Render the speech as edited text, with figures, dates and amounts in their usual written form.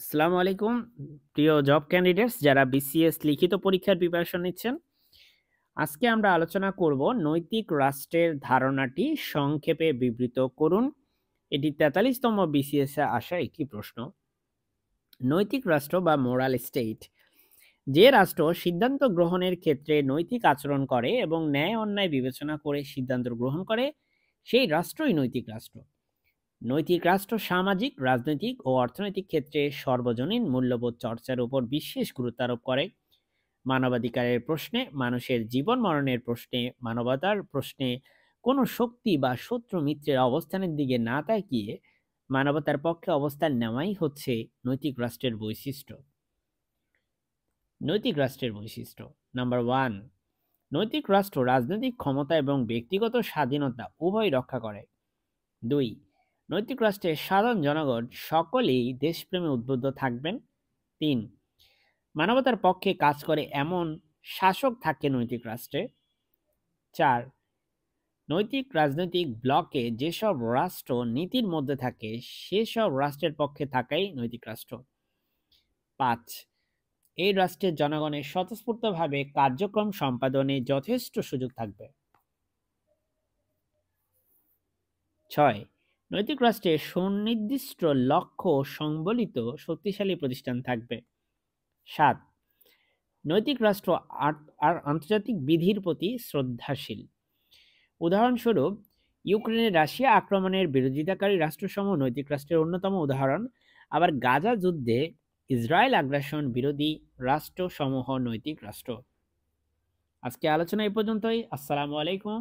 আসসালামু আলাইকুম প্রিয় জব ক্যান্ডিডেটস যারা বিসিএস লিখিত পরীক্ষার প্রিপারেশন নিচ্ছেন। আজকে আমরা আলোচনা করব নৈতিক রাষ্ট্রের ধারণাটি সংক্ষেপে বিবৃত করুন। এটি ৪৩তম বিসিএস এ আসা একটি প্রশ্ন। নৈতিক রাষ্ট্র বা মোরাল স্টেট যে রাষ্ট্র সিদ্ধান্ত গ্রহণের ক্ষেত্রে নৈতিক আচরণ করে এবং ন্যায় অন্যায় বিবেচনা করে সিদ্ধান্ত গ্রহণ করে, সেই রাষ্ট্রই নৈতিক রাষ্ট্র। নৈতিক রাষ্ট্র সামাজিক, রাজনৈতিক ও অর্থনৈতিক ক্ষেত্রে সর্বজনীন মূল্যবোধ চর্চার উপর বিশেষ গুরুত্ব আরোপ করে। মানবাধিকারের প্রশ্নে, মানুষের জীবন মরণের প্রশ্নে, মানবতার প্রশ্নে কোনো শক্তি বা শত্রু মিত্রের অবস্থানের দিকে না তাকিয়ে মানবতার পক্ষে অবস্থান নেওয়াই হচ্ছে নৈতিক রাষ্ট্রের বৈশিষ্ট্য। নৈতিক রাষ্ট্রের বৈশিষ্ট্য নাম্বার 1, নৈতিক রাষ্ট্র রাজনৈতিক ক্ষমতা এবং ব্যক্তিগত স্বাধীনতা উভয় রক্ষা করে। 2, নৈতিক রাষ্ট্রের সাধারণ জনগণ সকলেই দেশপ্রেমে উদ্বুদ্ধ থাকবেন। 3, মানবতার পক্ষে কাজ করে এমন শাসক থাকে নৈতিক রাষ্ট্রে। 4, নৈতিক রাজনৈতিক ব্লকে যেসব রাষ্ট্র নীতির মধ্যে থাকে সেসব রাষ্ট্রের পক্ষে থাকাই নৈতিক রাষ্ট্র। 5, এই রাষ্ট্রের জনগণের স্বতঃস্ফূর্তভাবে কার্যক্রম সম্পাদনে যথেষ্ট সুযোগ থাকবে। 6, নৈতিক রাষ্ট্রে সুনির্দিষ্ট লক্ষ্য সংবলিত শক্তিশালী প্রতিষ্ঠান থাকবে। 7, নৈতিক রাষ্ট্র আর আন্তর্জাতিক বিধির প্রতি শ্রদ্ধাশীল। উদাহরণস্বরূপ, ইউক্রেনের রাশিয়া আক্রমণের বিরোধিতাকারী রাষ্ট্রসমূহ নৈতিক রাষ্ট্রের অন্যতম উদাহরণ। আবার গাজা যুদ্ধে ইসরায়েল আগ্রাসন বিরোধী রাষ্ট্রসমূহ নৈতিক রাষ্ট্র। আজকে আলোচনা এই পর্যন্তই। আসসালামু আলাইকুম।